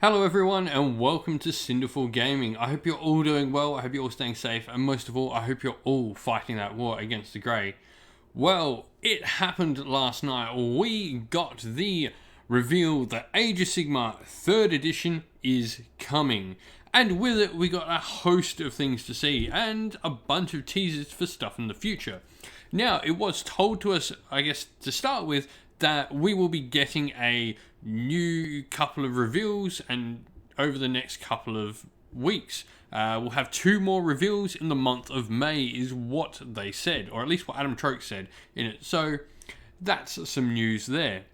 Hello everyone and welcome to Cinderfall Gaming. I hope you're all doing well, I hope you're all staying safe, and most of all, I hope you're all fighting that war against the Grey. Well, it happened last night. We got the reveal that Age of Sigmar 3rd edition is coming. And with it, we got a host of things to see and a bunch of teasers for stuff in the future. Now, it was told to us, I guess, to start with, that we will be getting a new couple of reveals and over the next couple of weeks. We'll have 2 more reveals in the month of May is what they said, or at least what Adam Troke said in it. So that's some news there.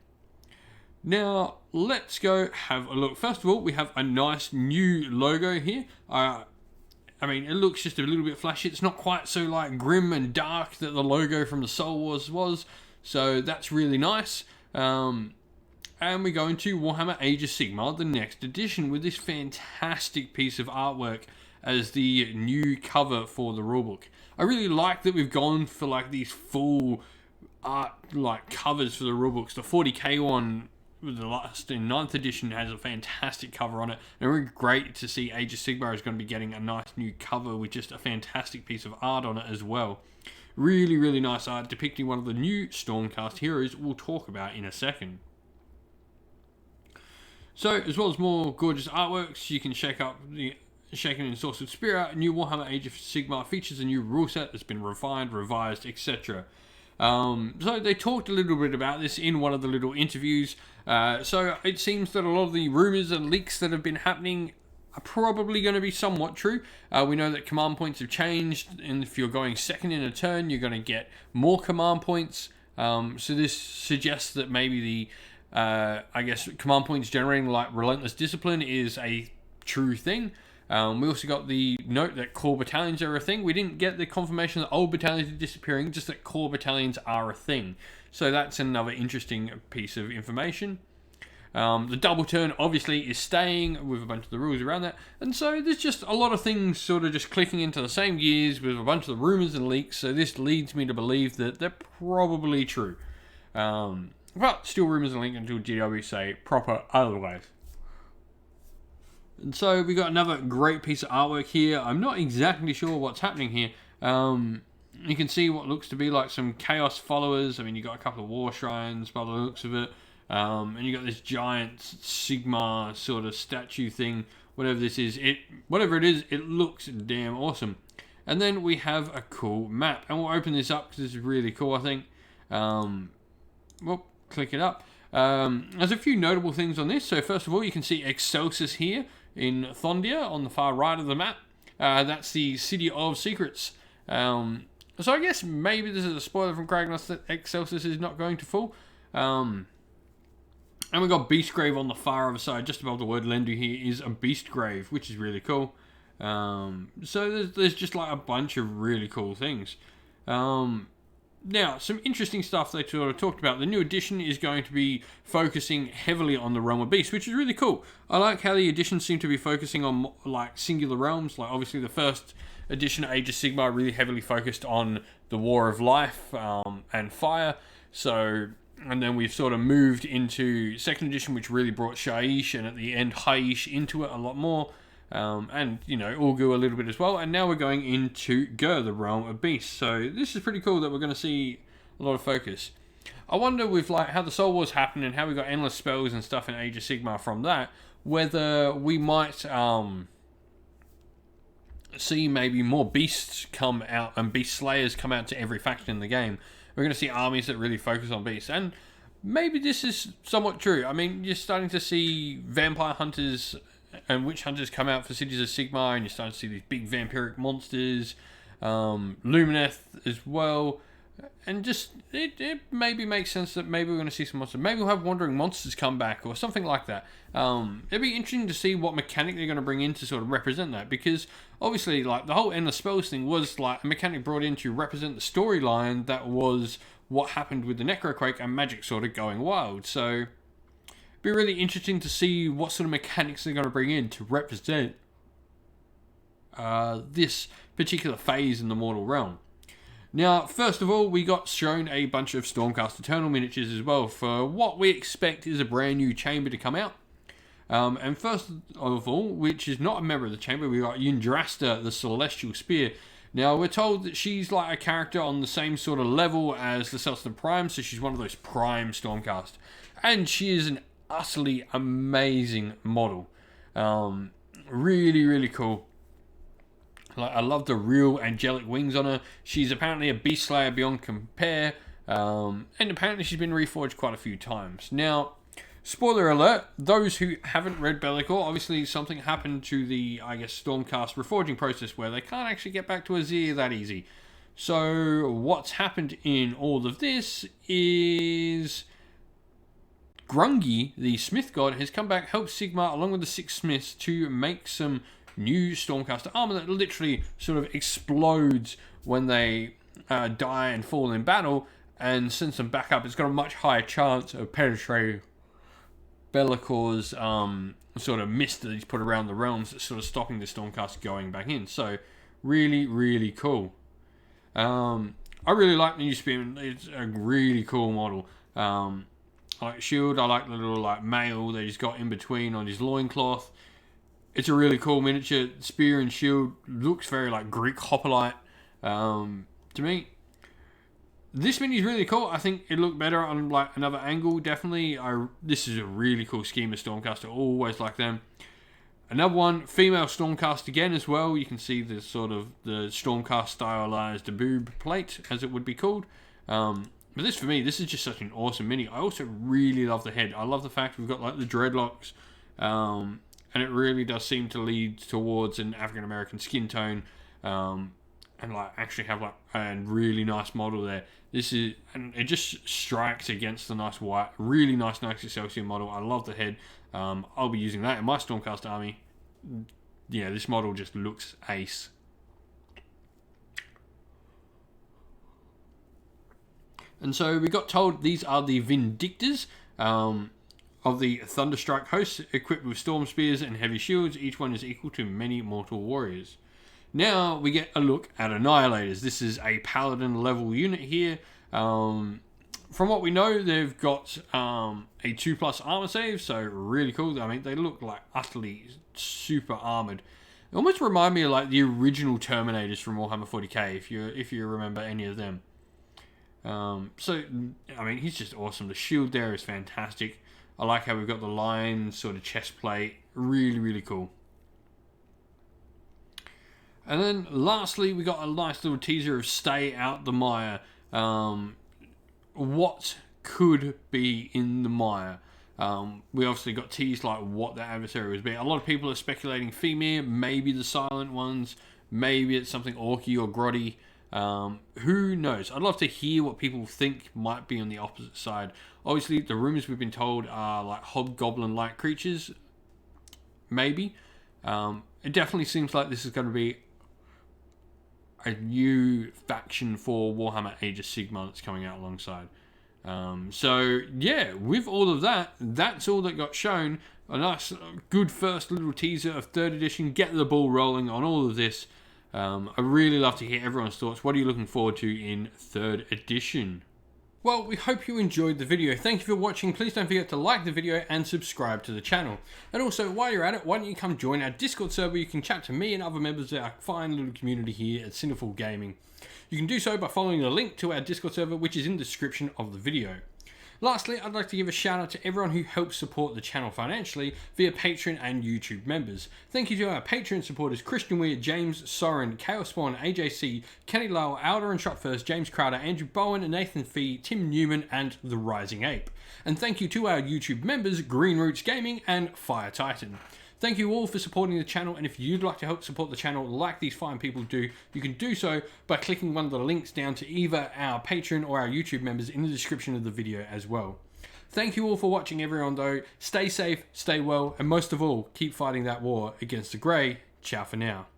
Now let's go have a look. First of all, we have a nice new logo here. I mean, it looks just a little bit flashy. It's not quite so like grim and dark that the logo from the Soul Wars was. So that's really nice. And we go into Warhammer Age of Sigmar, the next edition, with this fantastic piece of artwork as the new cover for the rulebook. I really like that we've gone for like these full art like covers for the rulebooks. The 40k one, the last in 9th edition, has a fantastic cover on it. And it's great to see Age of Sigmar is going to be getting a nice new cover with just a fantastic piece of art on it as well. Really, really nice art depicting one of the new Stormcast heroes we'll talk about in a second. So, as well as more gorgeous artworks, you can check out the Shaken and Source of Spirit. New Warhammer Age of Sigmar features a new rule set that's been refined, revised, etc. So they talked a little bit about this in one of the little interviews. So it seems that a lot of the rumours and leaks that have been happening are probably going to be somewhat true. We know that command points have changed, and if you're going second in a turn, you're going to get more command points. So this suggests that maybe the I guess command points generating like Relentless Discipline is a true thing. We also got the note that core battalions are a thing. We didn't get the confirmation that old battalions are disappearing, just that core battalions are a thing. So that's another interesting piece of information. The double turn obviously is staying with a bunch of the rules around that. And so there's just a lot of things sort of just clicking into the same gears with a bunch of the rumours and leaks. So this leads me to believe that they're probably true. But still rumours and leaks until GW say proper otherwise. And so we got another great piece of artwork here. I'm not exactly sure what's happening here. You can see what looks to be like some Chaos followers. I mean, you got a couple of War Shrines by the looks of it. And you got this giant Sigmar sort of statue thing. Whatever this is, whatever it is, it looks damn awesome. And then we have a cool map. And we'll open this up because this is really cool, I think. Well, click it up. There's a few notable things on this. So first of all, you can see Excelsis here in Thondia on the far right of the map. That's the City of Secrets. So I guess maybe this is a spoiler from Kragnos that Excelsis is not going to fall. And we've got Beastgrave on the far other side. Just above the word Lendu here is a Beastgrave, which is really cool. So there's just like a bunch of really cool things. Now, some interesting stuff they sort of talked about. The new edition is going to be focusing heavily on the Realm of Beasts, which is really cool. I like how the editions seem to be focusing on like singular realms. Like obviously the first edition, Age of Sigmar, really heavily focused on the War of Life and Fire. So, and then we've sort of moved into 2nd edition, which really brought Shaiish and at the end Haiish into it a lot more. And, you know, Ulgu a little bit as well. And now we're going into Gur, the Realm of Beasts. So this is pretty cool that we're going to see a lot of focus. I wonder with like how the Soul Wars happened and how we got endless spells and stuff in Age of Sigmar from that, whether we might see maybe more beasts come out and beast slayers come out to every faction in the game. We're going to see armies that really focus on beasts. And maybe this is somewhat true. I mean, you're starting to see vampire hunters and witch hunters come out for Cities of Sigmar, and you're starting to see these big vampiric monsters, Lumineth as well, and just it maybe makes sense that maybe we're going to see some monsters. Maybe we'll have wandering monsters come back or something like that. It'd be interesting to see what mechanic they're going to bring in to sort of represent that, because obviously like the whole endless spells thing was like a mechanic brought in to represent the storyline that was what happened with the Necroquake and magic sort of going wild. So be really interesting to see what sort of mechanics they're going to bring in to represent this particular phase in the mortal realm. Now, first of all, we got shown a bunch of Stormcast Eternal miniatures as well for what we expect is a brand new chamber to come out. And first of all, which is not a member of the chamber, we got Yndrasta, the Celestial Spear. Now, we're told that she's like a character on the same sort of level as the Celestin Prime, so she's one of those Prime Stormcast. And she is an utterly amazing model. Really, really cool. Like, I love the real angelic wings on her. She's apparently a beast slayer beyond compare. And apparently she's been reforged quite a few times. Now, spoiler alert, those who haven't read Bellicor, obviously something happened to the, I guess, Stormcast reforging process where they can't actually get back to Azir that easy. So what's happened in all of this is Grungy, the Smith God, has come back, helped Sigmar along with the 6 Smiths to make some new Stormcaster armor that literally sort of explodes when they die and fall in battle, and sends them back up. It's got a much higher chance of penetrating Bellicor's sort of mist that he's put around the realms, that's sort of stopping the Stormcast going back in. So really, really cool. I really like the new Spearman. It's a really cool model. I like Shield. I like the little like mail that he's got in between on his loincloth. It's a really cool miniature. Spear and Shield looks very like Greek hoplite to me. This mini is really cool. I think it looked better on like another angle. Definitely, this is a really cool scheme of Stormcaster. Always like them. Another one, female Stormcast again as well. You can see the sort of the Stormcast stylized boob plate, as it would be called. But this, for me, this is just such an awesome mini. I also really love the head. I love the fact we've got like the dreadlocks, and it really does seem to lead towards an African American skin tone. And like actually have like a really nice model there. This is, and it just strikes against the nice white, really nice Excelsior model. I love the head. I'll be using that in my Stormcast army. Yeah, this model just looks ace. And so we got told these are the Vindictors of the Thunderstrike host, equipped with Storm Spears and Heavy Shields. Each one is equal to many mortal warriors. Now we get a look at Annihilators. This is a Paladin level unit here. From what we know, they've got a 2+ armor save, so really cool. I mean, they look like utterly super armored. They almost remind me of like the original Terminators from Warhammer 40k, if you remember any of them. So I mean, he's just awesome. The shield there is fantastic. I like how we've got the lion sort of chest plate. Really, really cool. And then lastly, we got a nice little teaser of Stay Out the Mire. What could be in the mire? We obviously got teased like what the adversary was being. A lot of people are speculating Femir, maybe the Silent Ones, maybe it's something Orky or Grotty. Who knows? I'd love to hear what people think might be on the opposite side. Obviously, the rumors we've been told are like hobgoblin-like creatures. Maybe. It definitely seems like this is going to be a new faction for Warhammer Age of Sigmar that's coming out alongside. So yeah, with all of that, that's all that got shown. A nice, good first little teaser of 3rd edition. Get the ball rolling on all of this. I really love to hear everyone's thoughts. What are you looking forward to in 3rd edition? Well, we hope you enjoyed the video. Thank you for watching. Please don't forget to like the video and subscribe to the channel. And also, while you're at it, why don't you come join our Discord server? You can chat to me and other members of our fine little community here at Cinderfall Gaming. You can do so by following the link to our Discord server, which is in the description of the video. Lastly, I'd like to give a shout out to everyone who helps support the channel financially via Patreon and YouTube members. Thank you to our Patreon supporters Christian Weir, James Soren, Chaos Spawn, AJC, Kenny Lowell, Alder and Shot First, James Crowder, Andrew Bowen, Nathan Fee, Tim Newman and The Rising Ape. And thank you to our YouTube members Green Roots Gaming and Fire Titan. Thank you all for supporting the channel, and if you'd like to help support the channel like these fine people do, you can do so by clicking one of the links down to either our Patreon or our YouTube members in the description of the video as well. Thank you all for watching, everyone, though. Stay safe, stay well, and most of all, keep fighting that war against the Grey. Ciao for now.